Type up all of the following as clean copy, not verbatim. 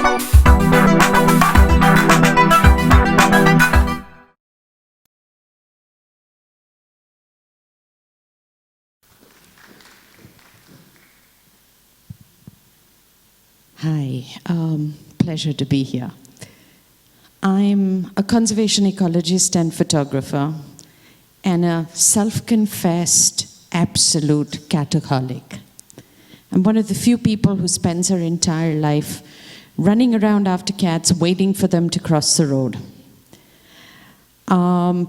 Hi, pleasure to be here. I'm a conservation ecologist and photographer, and a self-confessed absolute cataholic. I'm one of the few people who spends her entire life running around after cats, waiting for them to cross the road.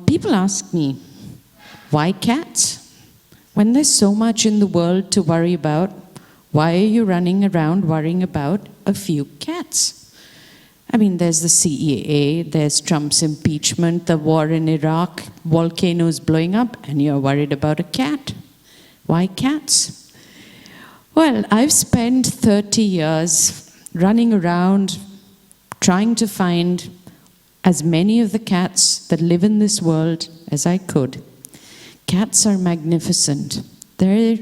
People ask me, why cats? When there's so much in the world to worry about, why are you running around worrying about a few cats? I mean, there's the CEA, there's Trump's impeachment, the war in Iraq, volcanoes blowing up, and you're worried about a cat. Why cats? Well, I've spent 30 years running around trying to find as many of the cats that live in this world as I could. Cats are magnificent. They're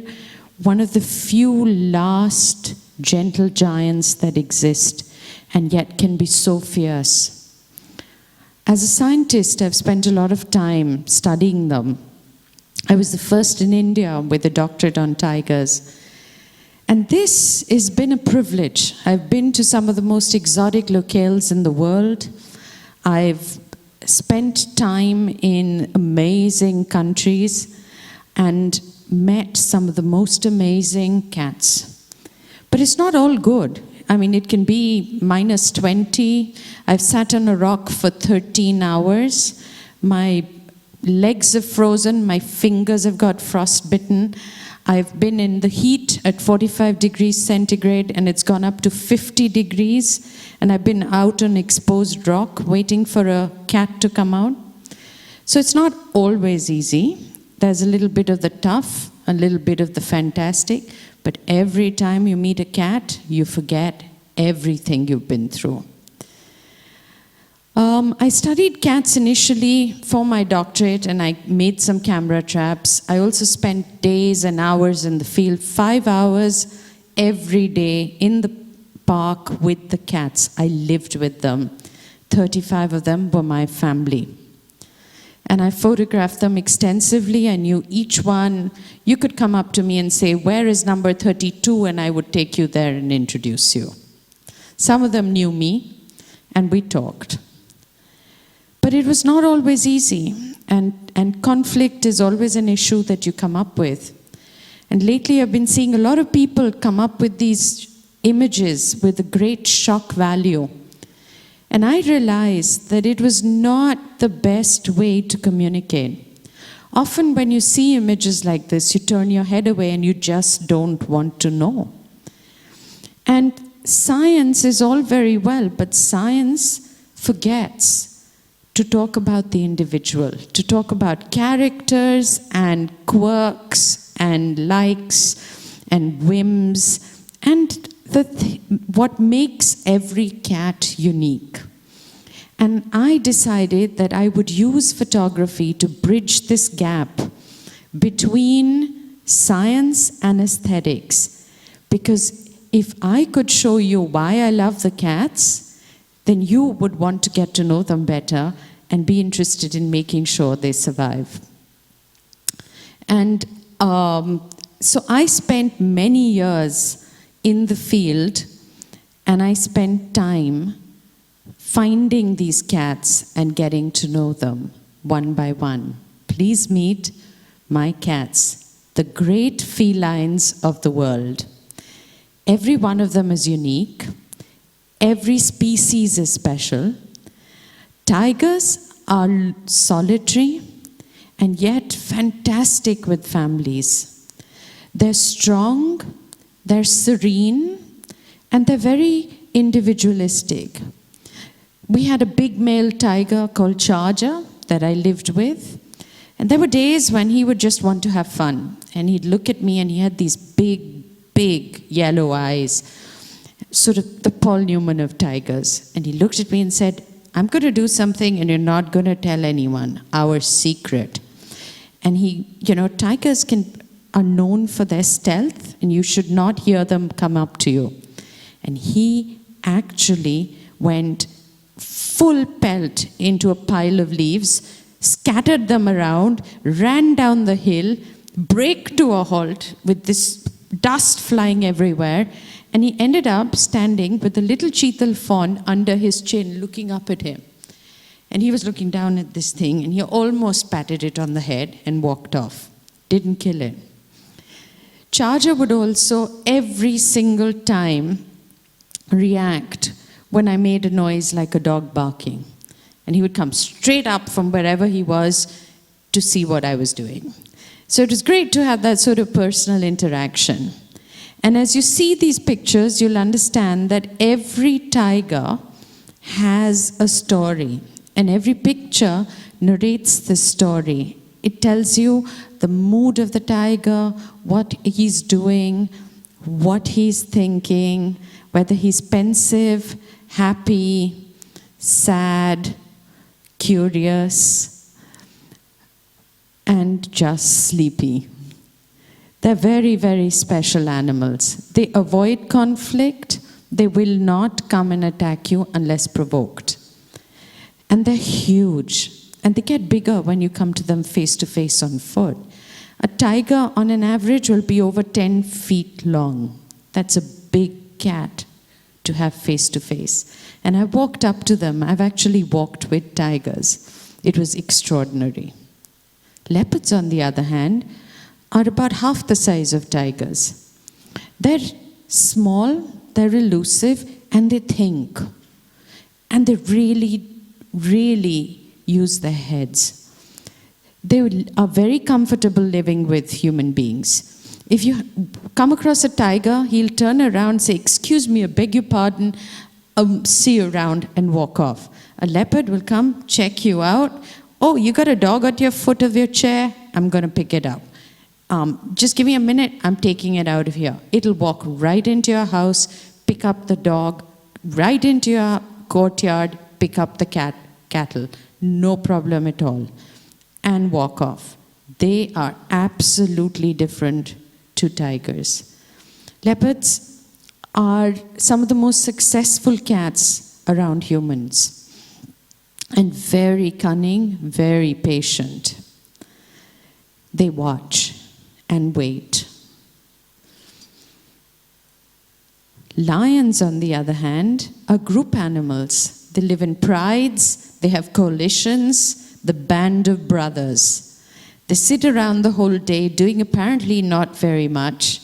one of the few last gentle giants that exist, and yet can be so fierce. As a scientist, I've spent a lot of time studying them. I was the first in India with a doctorate on tigers. And this has been a privilege. I've been to some of the most exotic locales in the world. I've spent time in amazing countries and met some of the most amazing cats. But it's not all good. I mean, it can be minus 20. I've sat on a rock for 13 hours. My legs are frozen. My fingers have got frostbitten. I've been in the heat at 45 degrees centigrade, and it's gone up to 50 degrees. And I've been out on exposed rock waiting for a cat to come out. So it's not always easy. There's a little bit of the tough, a little bit of the fantastic. But every time you meet a cat, you forget everything you've been through. I studied cats initially for my doctorate, and I made some camera traps. I also spent days and hours in the field, 5 hours every day in the park with the cats. I lived with them. 35 of them were my family. And I photographed them extensively. I knew each one. You could come up to me and say, where is number 32? And I would take you there and introduce you. Some of them knew me, and we talked. But it was not always easy, and conflict is always an issue that you come up with. And lately I've been seeing a lot of people come up with these images with a great shock value. And I realized that it was not the best way to communicate. Often when you see images like this, you turn your head away and you just don't want to know. And science is all very well, but science forgets to talk about the individual, to talk about characters and quirks and likes and whims and what makes every cat unique. And I decided that I would use photography to bridge this gap between science and aesthetics. Because if I could show you why I love the cats, then you would want to get to know them better and be interested in making sure they survive. And so I spent many years in the field, and I spent time finding these cats and getting to know them one by one. Please meet my cats, the great felines of the world. Every one of them is unique. Every species is special. Tigers are solitary and yet fantastic with families. They're strong, they're serene, and they're very individualistic. We had a big male tiger called Cheetah that I lived with. And there were days when he would just want to have fun. And he'd look at me and he had these big, big yellow eyes, sort of the Paul Newman of tigers. And he looked at me and said, I'm going to do something and you're not going to tell anyone, our secret. And tigers are known for their stealth, and you should not hear them come up to you. And he actually went full pelt into a pile of leaves, scattered them around, ran down the hill, braked to a halt with this dust flying everywhere, and he ended up standing with a little cheetah fawn under his chin looking up at him. And he was looking down at this thing, and he almost patted it on the head and walked off. Didn't kill it. Charger would also, every single time, react when I made a noise like a dog barking. And he would come straight up from wherever he was to see what I was doing. So it was great to have that sort of personal interaction. And as you see these pictures, you'll understand that every tiger has a story. And every picture narrates the story. It tells you the mood of the tiger, what he's doing, what he's thinking, whether he's pensive, happy, sad, curious, and just sleepy. They're very, very special animals. They avoid conflict. They will not come and attack you unless provoked. And they're huge. And they get bigger when you come to them face to face on foot. A tiger, on an average, will be over 10 feet long. That's a big cat to have face to face. And I walked up to them. I've actually walked with tigers. It was extraordinary. Leopards, on the other hand, are about half the size of tigers. They're small, they're elusive, and they think. And they really, really use their heads. They are very comfortable living with human beings. If you come across a tiger, he'll turn around, say, "Excuse me, I beg your pardon, see you around," and walk off. A leopard will come, check you out. "Oh, you got a dog at your foot of your chair? I'm going to pick it up. Just give me a minute, I'm taking it out of here." It'll walk right into your house, pick up the dog, right into your courtyard, pick up the cattle. No problem at all. And walk off. They are absolutely different to tigers. Leopards are some of the most successful cats around humans. And very cunning, very patient. They watch and wait. Lions, on the other hand, are group animals. They live in prides, they have coalitions, the band of brothers. They sit around the whole day doing apparently not very much,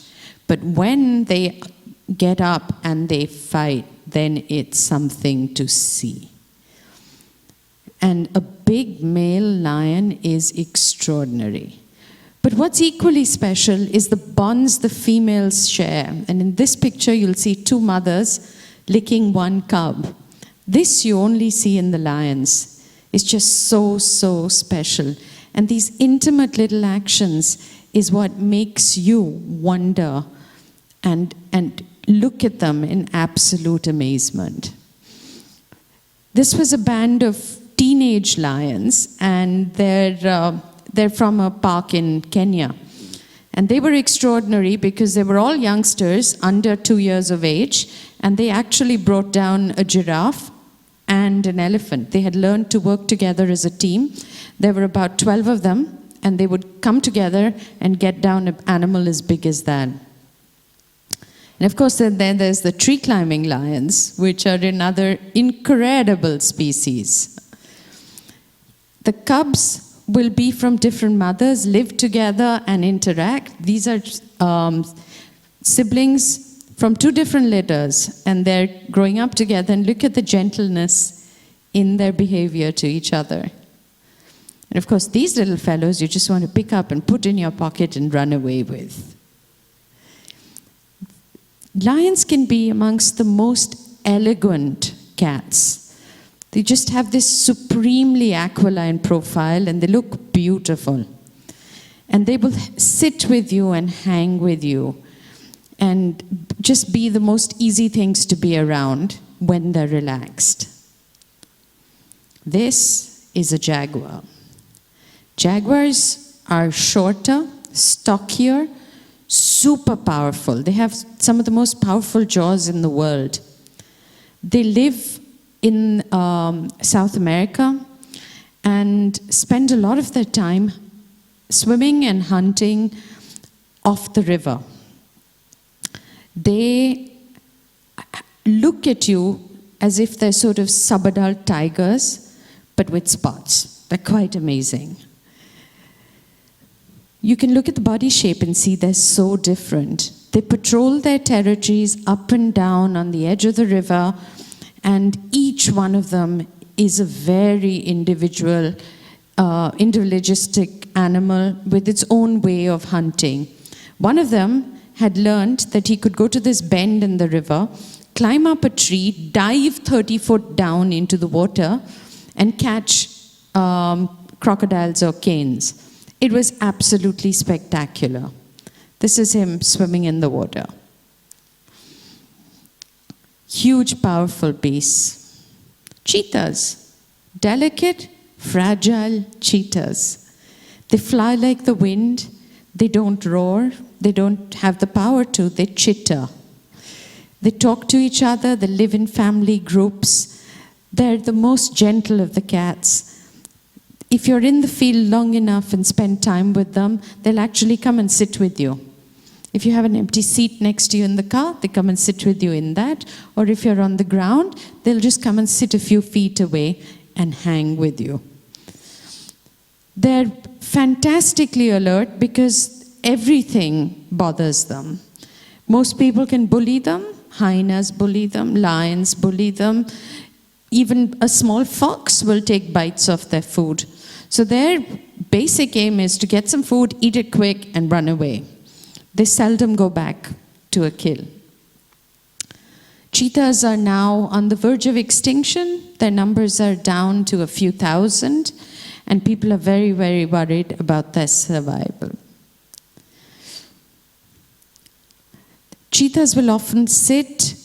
but when they get up and they fight, then it's something to see. And a big male lion is extraordinary. But what's equally special is the bonds the females share. And in this picture, you'll see two mothers licking one cub. This you only see in the lions. It's just so, so special. And these intimate little actions is what makes you wonder and look at them in absolute amazement. This was a band of teenage lions, and they're from a park in Kenya. And they were extraordinary because they were all youngsters under 2 years of age, and they actually brought down a giraffe and an elephant. They had learned to work together as a team. There were about 12 of them, and they would come together and get down an animal as big as that. And of course, then there's the tree climbing lions, which are another incredible species. The cubs will be from different mothers, live together and interact. These are siblings from two different litters, and they're growing up together, and look at the gentleness in their behavior to each other. And of course, these little fellows you just want to pick up and put in your pocket and run away with. Lions can be amongst the most elegant cats. They just have this supremely aquiline profile, and they look beautiful. And they will sit with you and hang with you and just be the most easy things to be around when they're relaxed. This is a jaguar. Jaguars are shorter, stockier, super powerful. They have some of the most powerful jaws in the world. They live in South America and spend a lot of their time swimming and hunting off the river. They look at you as if they're sort of subadult tigers, but with spots. They're quite amazing. You can look at the body shape and see they're so different. They patrol their territories up and down on the edge of the river, and each one of them is a very individual, individualistic animal with its own way of hunting. One of them had learned that he could go to this bend in the river, climb up a tree, dive 30 foot down into the water, and catch crocodiles or canes. It was absolutely spectacular. This is him swimming in the water. Huge, powerful beasts. Cheetahs. Delicate, fragile cheetahs. They fly like the wind. They don't roar. They don't have the power to. They chitter. They talk to each other. They live in family groups. They're the most gentle of the cats. If you're in the field long enough and spend time with them, they'll actually come and sit with you. If you have an empty seat next to you in the car, they come and sit with you in that. Or if you're on the ground, they'll just come and sit a few feet away and hang with you. They're fantastically alert because everything bothers them. Most people can bully them. Hyenas bully them. Lions bully them. Even a small fox will take bites of their food. So their basic aim is to get some food, eat it quick, and run away. They seldom go back to a kill. Cheetahs are now on the verge of extinction. Their numbers are down to a few thousand, and people are very, very worried about their survival. Cheetahs will often sit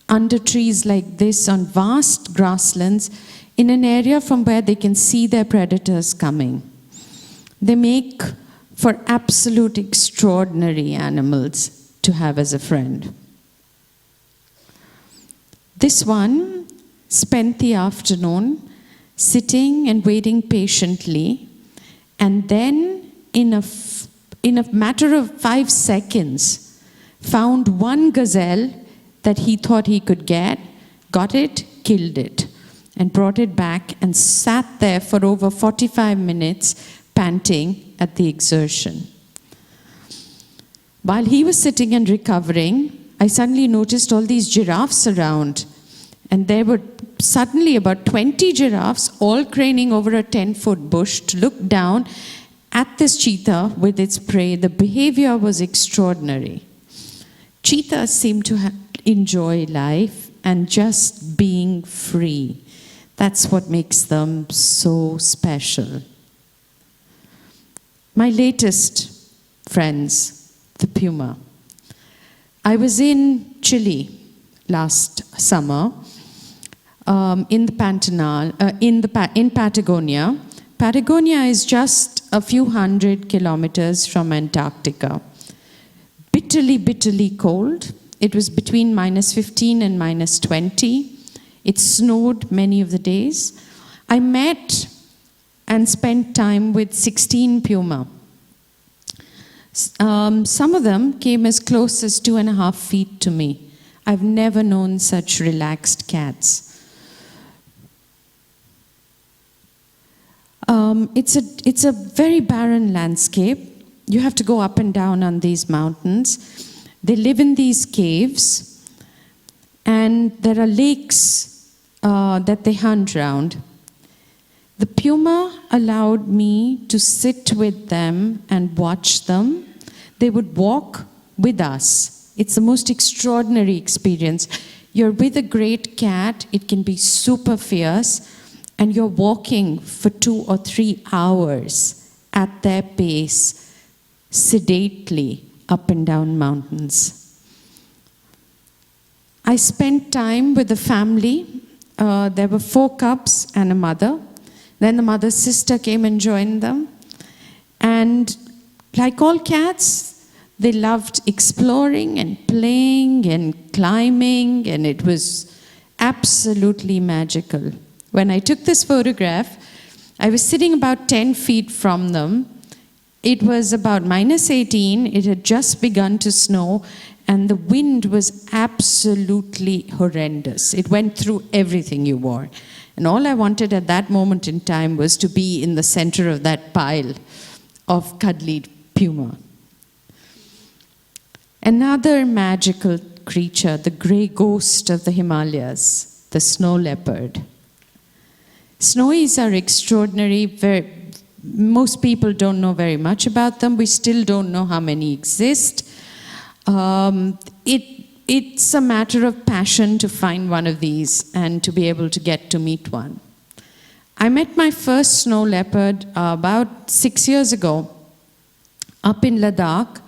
under trees like this on vast grasslands in an area from where they can see their predators coming. They make for absolute extraordinary animals to have as a friend. This one spent the afternoon sitting and waiting patiently, and then in a matter of 5 seconds found one gazelle that he thought he could get, got it, killed it, and brought it back and sat there for over 45 minutes panting at the exertion. While he was sitting and recovering, I suddenly noticed all these giraffes around, and there were suddenly about 20 giraffes all craning over a 10-foot bush to look down at this cheetah with its prey. The behavior was extraordinary. Cheetahs seem to enjoy life and just being free. That's what makes them so special. My latest friends, the puma. I was in Chile last summer, in Patagonia. Patagonia is just a few hundred kilometers from Antarctica. Bitterly, bitterly cold. It was between -15 and -20. It snowed many of the days. I met and spent time with 16 puma. Some of them came as close as 2.5 feet to me. I've never known such relaxed cats. It's a very barren landscape. You have to go up and down on these mountains. They live in these caves, and there are lakes that they hunt around. The puma allowed me to sit with them and watch them. They would walk with us. It's the most extraordinary experience. You're with a great cat, it can be super fierce, and you're walking for 2 or 3 hours at their pace, sedately up and down mountains. I spent time with the family. There were 4 cubs and a mother. Then the mother's sister came and joined them. And like all cats, they loved exploring and playing and climbing, and it was absolutely magical. When I took this photograph, I was sitting about 10 feet from them. It was about -18, it had just begun to snow, and the wind was absolutely horrendous. It went through everything you wore. And all I wanted at that moment in time was to be in the center of that pile of cuddly puma. Another magical creature, the gray ghost of the Himalayas, the snow leopard. Snowies are extraordinary. Most people don't know very much about them. We still don't know how many exist. It's a matter of passion to find one of these and to be able to get to meet one. I met my first snow leopard about 6 years ago up in Ladakh.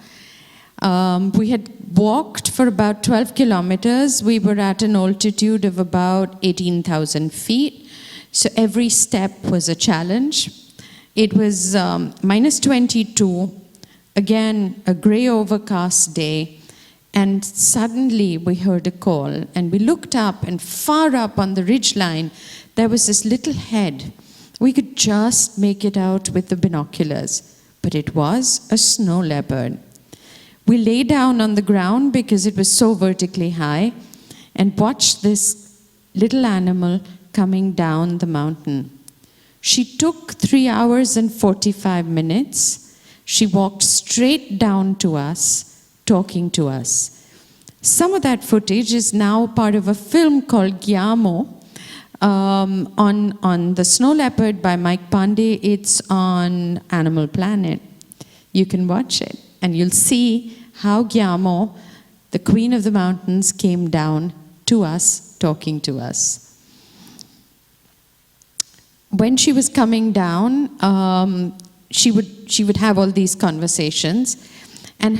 We had walked for about 12 kilometers. We were at an altitude of about 18,000 feet. So every step was a challenge. It was -22, again, a gray overcast day. And suddenly we heard a call, and we looked up, and far up on the ridgeline, there was this little head. We could just make it out with the binoculars, but it was a snow leopard. We lay down on the ground because it was so vertically high and watched this little animal coming down the mountain. She took 3 hours and 45 minutes. She walked straight down to us, talking to us. Some of that footage is now part of a film called Gyamo on the snow leopard by Mike Pandey. It's on Animal Planet. You can watch it, and you'll see how Gyamo, the queen of the mountains, came down to us, talking to us. When she was coming down, she would have all these conversations, and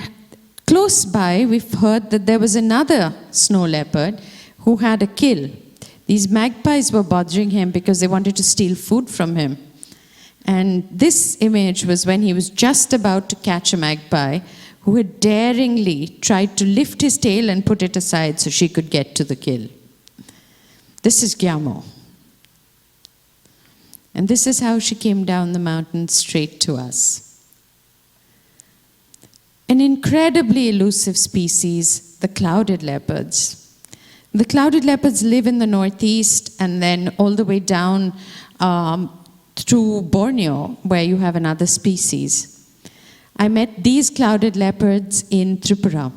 close by, we've heard that there was another snow leopard who had a kill. These magpies were bothering him because they wanted to steal food from him. And this image was when he was just about to catch a magpie who had daringly tried to lift his tail and put it aside so she could get to the kill. This is Gyamo. And this is how she came down the mountain straight to us. An incredibly elusive species, the clouded leopards. The clouded leopards live in the northeast and then all the way down through Borneo, where you have another species. I met these clouded leopards in Tripura.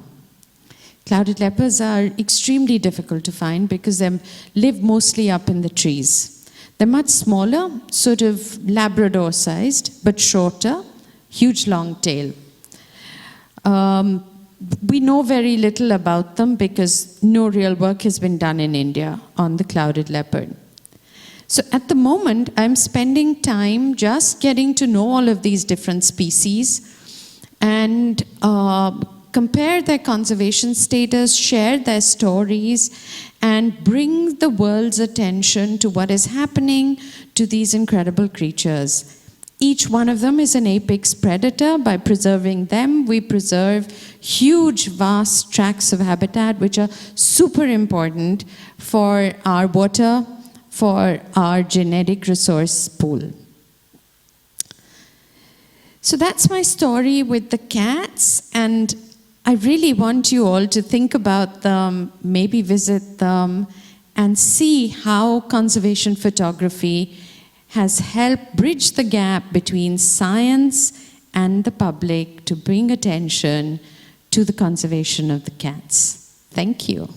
Clouded leopards are extremely difficult to find because they live mostly up in the trees. They're much smaller, sort of Labrador-sized, but shorter, huge long tail. We know very little about them because no real work has been done in India on the clouded leopard. So at the moment, I'm spending time just getting to know all of these different species and compare their conservation status, share their stories, and bring the world's attention to what is happening to these incredible creatures. Each one of them is an apex predator. By preserving them, we preserve huge, vast tracts of habitat, which are super important for our water, for our genetic resource pool. So that's my story with the cats, and I really want you all to think about them, maybe visit them, and see how conservation photography has helped bridge the gap between science and the public to bring attention to the conservation of the cats. Thank you.